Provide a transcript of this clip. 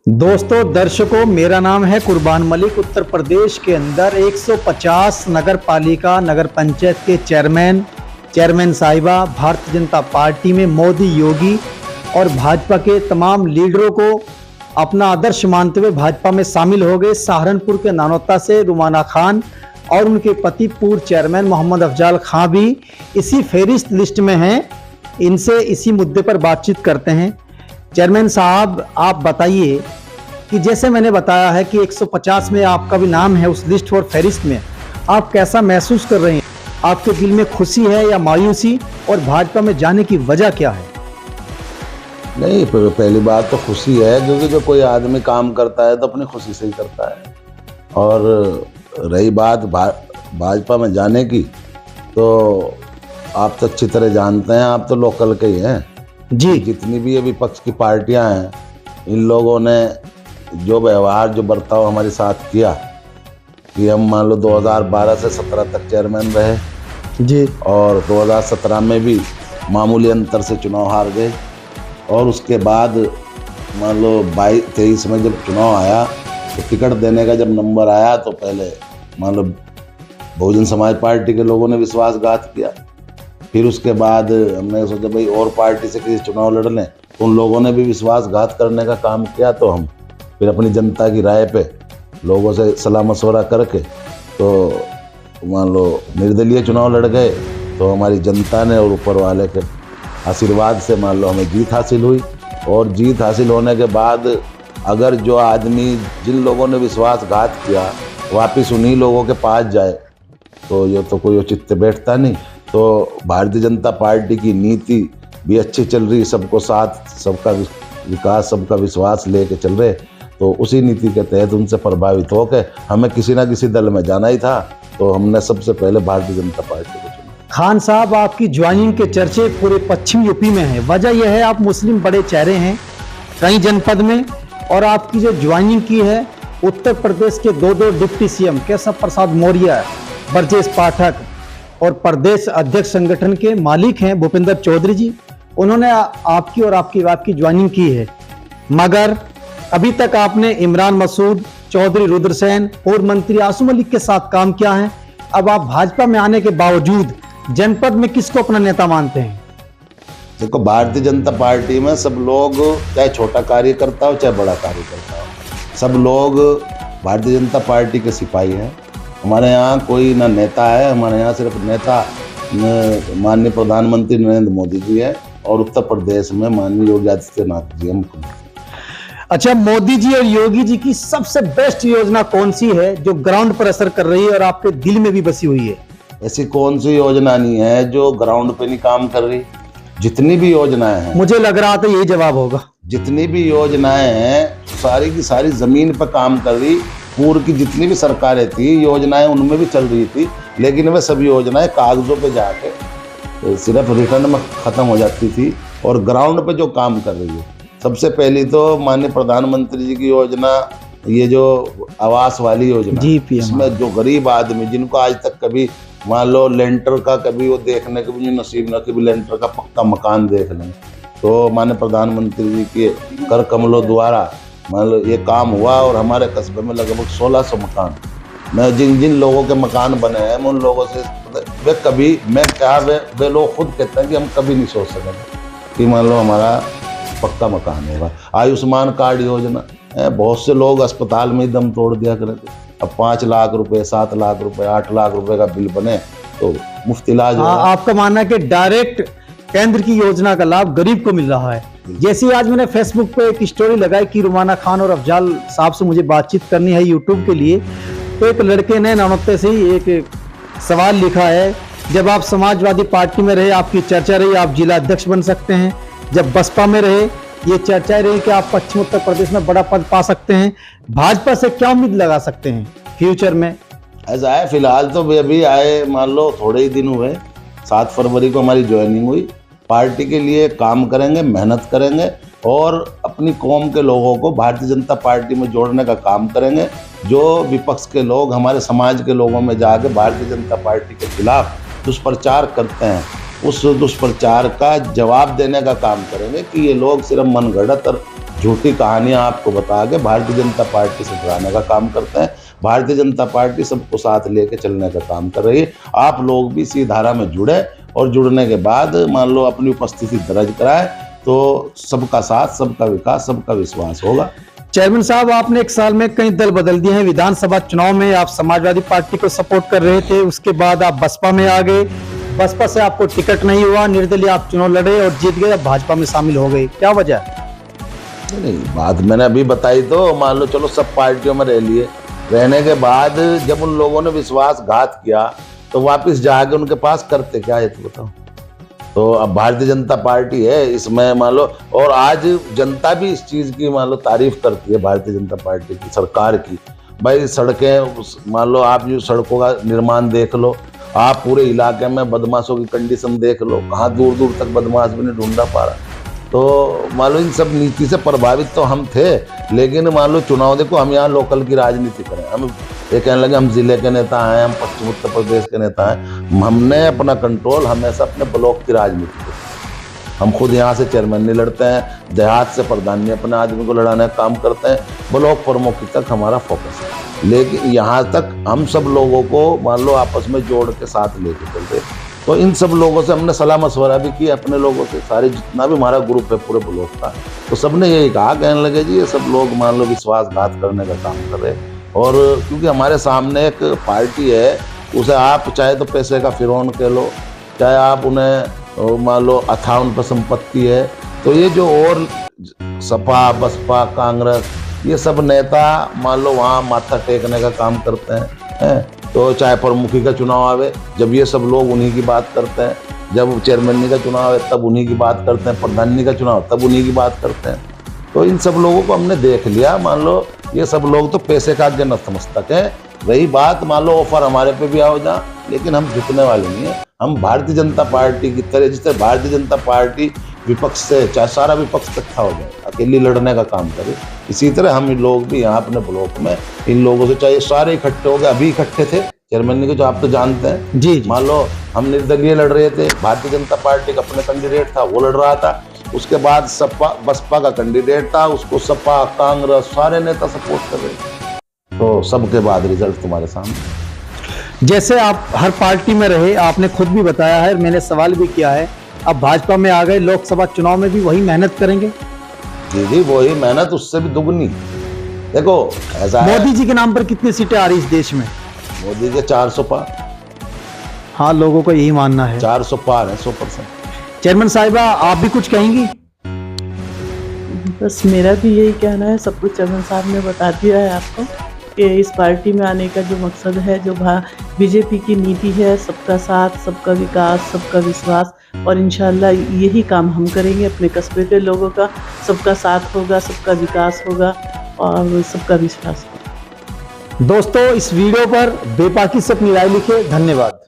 दोस्तों दर्शकों, मेरा नाम है कुर्बान मलिक। उत्तर प्रदेश के अंदर 150 नगर पालिका नगर पंचायत के चेयरमैन साहिबा भारतीय जनता पार्टी में मोदी, योगी और भाजपा के तमाम लीडरों को अपना आदर्श मानते हुए भाजपा में शामिल हो गए। सहारनपुर के नानौता से रुमाना खान और उनके पति पूर्व चेयरमैन मोहम्मद अफजाल खां भी इसी फहरिस्त लिस्ट में हैं। इनसे इसी मुद्दे पर बातचीत करते हैं। चेयरमैन साहब, आप बताइए कि जैसे मैंने बताया है कि 150 में आपका भी नाम है उस लिस्ट और फहरिस्त में, आप कैसा महसूस कर रहे हैं? आपके दिल में खुशी है या मायूसी, और भाजपा में जाने की वजह क्या है? नहीं, पहली बात तो खुशी है, क्योंकि जो कोई आदमी काम करता है तो अपनी खुशी से ही करता है। और रही बात भाजपा में जाने की, तो आप तो अच्छी तरह जानते हैं, आप तो लोकल के ही हैं जी। जितनी भी ये विपक्ष की पार्टियां हैं, इन लोगों ने जो व्यवहार, जो बर्ताव हमारे साथ किया कि हम मान लो 2012 से 17 तक चेयरमैन रहे जी, और 2017 में भी मामूली अंतर से चुनाव हार गए, और उसके बाद मान लो 22-23 में जब चुनाव आया तो टिकट देने का जब नंबर आया तो पहले मान लो बहुजन समाज पार्टी के लोगों ने विश्वासघात किया। फिर उसके बाद हमने सोचा भाई और पार्टी से किसी चुनाव लड़ लें, तो उन लोगों ने भी विश्वासघात करने का काम किया। तो हम फिर अपनी जनता की राय पे लोगों से सलाह मशवरा करके तो मान लो निर्दलीय चुनाव लड़ गए। तो हमारी जनता ने और ऊपर वाले के आशीर्वाद से मान लो हमें जीत हासिल हुई। और जीत हासिल होने के बाद अगर जो आदमी, जिन लोगों ने विश्वासघात किया, वापस उन्हीं लोगों के पास जाए तो ये तो कोई औचित्य बैठता नहीं। तो भारतीय जनता पार्टी की नीति भी अच्छी चल रही, सबको साथ, सबका विकास, सबका विश्वास लेके चल रहे। तो उसी नीति के तहत उनसे प्रभावित होकर हमें किसी ना किसी दल में जाना ही था, तो हमने सबसे पहले भारतीय जनता पार्टी को चुना। खान साहब, आपकी ज्वाइनिंग के चर्चे पूरे पश्चिम यूपी में हैं। वजह यह है आप मुस्लिम बड़े चेहरे हैं कई जनपद में, और आपकी जो ज्वाइनिंग की है उत्तर प्रदेश के दो डिप्टी सीएम केशव प्रसाद मौर्य, ब्रजेश पाठक और प्रदेश अध्यक्ष संगठन के मालिक हैं भूपेंद्र चौधरी जी, उन्होंने आपकी और आपकी ज्वाइनिंग की है। मगर अभी तक आपने इमरान मसूद, चौधरी रुद्रसेन, पूर्व मंत्री आसू मलिक के साथ काम किया है। अब आप भाजपा में आने के बावजूद जनपद में किसको अपना नेता मानते हैं? देखो, भारतीय जनता पार्टी में सब लोग, चाहे छोटा कार्यकर्ता हो चाहे बड़ा कार्यकर्ता हो, सब लोग भारतीय जनता पार्टी के सिपाही हैं। हमारे यहाँ कोई ना नेता है, हमारे यहाँ सिर्फ नेता माननीय प्रधानमंत्री नरेंद्र मोदी जी है और उत्तर प्रदेश में माननीय योगी आदित्यनाथ जी हैं मुख्यमंत्री। अच्छा, मोदी जी और योगी जी की सबसे बेस्ट योजना कौन सी है जो ग्राउंड पर असर कर रही है और आपके दिल में भी बसी हुई है? ऐसी कौन सी योजना नहीं है जो ग्राउंड पे नहीं काम कर रही। जितनी भी योजनाएं हैं, मुझे लग रहा था यही जवाब होगा। जितनी भी योजनाएं हैं सारी की सारी जमीन पर काम कर रही। पूर्व की जितनी भी सरकारें थी, योजनाएं उनमें भी चल रही थी, लेकिन वह सभी योजनाएं कागजों पे जाके सिर्फ रिटर्न में ख़त्म हो जाती थी। और ग्राउंड पे जो काम कर रही है, सबसे पहली तो माननीय प्रधानमंत्री जी की योजना, ये जो आवास वाली योजना, इसमें जो गरीब आदमी जिनको आज तक कभी मान लो लेंटर का कभी वो देखने का भी नसीब न, कभी लेंटर का पक्का मकान देख लें, तो माननीय प्रधानमंत्री जी के कर कमलों द्वारा मान लो ये काम हुआ। और हमारे कस्बे में लगभग 1600 मकान, मैं जिन लोगों के मकान बने हैं मैं उन लोगों से वे कभी, मैं क्या वे लोग खुद कहते हैं कि हम कभी नहीं सोच सकेंगे कि मान लो हमारा पक्का मकान होगा। आयुष्मान कार्ड योजना, बहुत से लोग अस्पताल में ही दम तोड़ दिया करते थे। अब 5 लाख रुपए, 7 लाख रुपए, 8 लाख रुपए का बिल बने तो मुफ्त इलाज हो। आपका मानना है कि डायरेक्ट केंद्र की योजना का लाभ गरीब को मिल रहा है। जैसे आज मैंने फेसबुक पे एक स्टोरी लगाई कि रुमाना खान और अफजाल साहब से मुझे बातचीत करनी है यूट्यूब के लिए, तो एक लड़के ने नानौते से ही एक सवाल लिखा है, जब आप समाजवादी पार्टी में रहे आपकी चर्चा रही आप जिला अध्यक्ष बन सकते हैं, जब बसपा में रहे ये चर्चा रही कि आप पश्चिम उत्तर प्रदेश में बड़ा पद पा सकते हैं, भाजपा से क्या उम्मीद लगा सकते हैं फ्यूचर में? ऐसा है, फिलहाल तो अभी आए मान लो थोड़े ही दिन हुए, 7 फरवरी को हमारी ज्वाइनिंग हुई। पार्टी के लिए काम करेंगे, मेहनत करेंगे और अपनी कौम के लोगों को भारतीय जनता पार्टी में जोड़ने का काम करेंगे। जो विपक्ष के लोग हमारे समाज के लोगों में जाके भारतीय जनता पार्टी के खिलाफ दुष्प्रचार करते हैं, उस दुष्प्रचार का जवाब देने का काम करेंगे कि ये लोग सिर्फ मनगढ़ंत और झूठी कहानियां आपको बता के भारतीय जनता पार्टी से डराने का काम करते हैं। भारतीय जनता पार्टी सबको साथ लेके चलने का काम कर रही है। आप लोग भी इसी धारा में जुड़े और जुड़ने के बाद मान लो अपनी उपस्थिति दर्ज कराए तो सबका साथ, सबका विकास, सबका विश्वास होगा। चेयरमैन साहब, आपने एक साल में कई दल बदल दिए हैं। विधानसभा चुनाव में आप समाजवादी पार्टी को सपोर्ट कर रहे थे, उसके बाद आप बसपा में आ गए, बसपा से आपको टिकट नहीं हुआ, निर्दलीय आप चुनाव लड़े और जीत गए, अब भाजपा में शामिल हो गए, क्या वजह? नहीं, बात मैंने अभी बताई तो मान लो चलो सब पार्टियों में रह लिए, रहने के बाद जब उन लोगों ने विश्वासघात किया तो वापस जाके उनके पास करते क्या है तो बताओ। तो अब भारतीय जनता पार्टी है इसमें मान लो, और आज जनता भी इस चीज़ की मान लो तारीफ करती है भारतीय जनता पार्टी की, सरकार की। भाई सड़कें मान लो, आप जो सड़कों का निर्माण देख लो, आप पूरे इलाके में बदमाशों की कंडीशन देख लो, कहाँ दूर दूर तक बदमाश भी नहीं ढूंढा पा रहा। तो मान लो इन सब नीति से प्रभावित तो हम थे, लेकिन मान लो चुनाव देखो, हम यहाँ लोकल की राजनीति करें, हम ये कहने लगे हम जिले के नेता हैं, हम पश्चिम उत्तर प्रदेश के नेता हैं। हमने अपना कंट्रोल हमेशा अपने ब्लॉक की राजनीति पे। हम खुद यहाँ से चेयरमैन नहीं लड़ते हैं, देहात से प्रधान नहीं अपने आदमी को लड़ाने का काम करते हैं, ब्लॉक प्रमुख तक हमारा फोकस है। लेकिन यहाँ तक हम सब लोगों को मान लो आपस में जोड़ के साथ लेके चलते। तो इन सब लोगों से हमने सलाह मशवरा भी किया, अपने लोगों से, सारे जितना भी हमारा ग्रुप है पूरे ब्लॉक का, तो सबने यही कहा, कहने लगे जी ये सब लोग मान लो विश्वासघात करने का काम कर रहे हैं। और क्योंकि हमारे सामने एक पार्टी है, उसे आप चाहे तो पैसे का फिरौन कह लो, चाहे आप उन्हें मान लो अथाह उन पर संपत्ति है, तो ये जो और सपा, बसपा, कांग्रेस, ये सब नेता मान लो वहाँ माथा टेकने का काम करते हैं। तो चाहे प्रमुखी का चुनाव आवे, जब ये सब लोग उन्हीं की बात करते हैं, जब चेयरमैनी का चुनाव आवे तब उन्हीं की बात करते हैं, प्रधानी का चुनाव तब उन्हीं की बात करते हैं। तो इन सब लोगों को हमने देख लिया, मान लो ये सब लोग तो पैसे का आगे नतमस्तक है। रही बात मान लो ऑफर हमारे पे भी आओ जा, लेकिन हम झुकने वाले नहीं है। हम भारतीय जनता पार्टी की तरह, जिस तरह भारतीय जनता पार्टी विपक्ष से, चाहे सारा विपक्ष इकट्ठा हो जाए, अकेली लड़ने का काम करे, इसी तरह हम लोग भी यहाँ अपने ब्लॉक में इन लोगों से, चाहे सारे इकट्ठे हो गए, अभी इकट्ठे थे चेयरमैन के, जो आप तो जानते हैं जी। मान लो हम निर्दलीय लड़ रहे थे, भारतीय जनता पार्टी का अपना कैंडिडेट था वो लड़ रहा था, उसके बाद सपा बसपा का कैंडिडेट था, उसको सपा, कांग्रेस सारे नेता सपोर्ट कर रहे थे। तो सबके बाद रिजल्ट तुम्हारे सामने। जैसे आप हर पार्टी में रहे, आपने खुद भी बताया है, मैंने सवाल भी किया है, अब भाजपा में आ गए, लोकसभा चुनाव में भी वही मेहनत करेंगे? जी जी, वही मेहनत, उससे भी दुगनी। देखो ऐसा मोदी जी के नाम पर कितनी सीटें आ रही इस देश में? मोदी के 400 पार। हाँ, लोगों को यही मानना है। 400 पार है, 100%। चेयरमैन साहिबा, आप भी कुछ कहेंगी? बस मेरा भी यही कहना है, सब कुछ चेयरमैन साहब ने बता दिया है आपको कि इस पार्टी में आने का जो मकसद है, जो बीजेपी की नीति है, सबका साथ, सबका विकास, सबका विश्वास, और इंशाल्लाह यही काम हम करेंगे। अपने कस्बे के लोगों का सबका साथ होगा, सबका विकास होगा और सबका विश्वास होगा। दोस्तों, इस वीडियो पर बेबाकी से अपनी राय लिखे। धन्यवाद।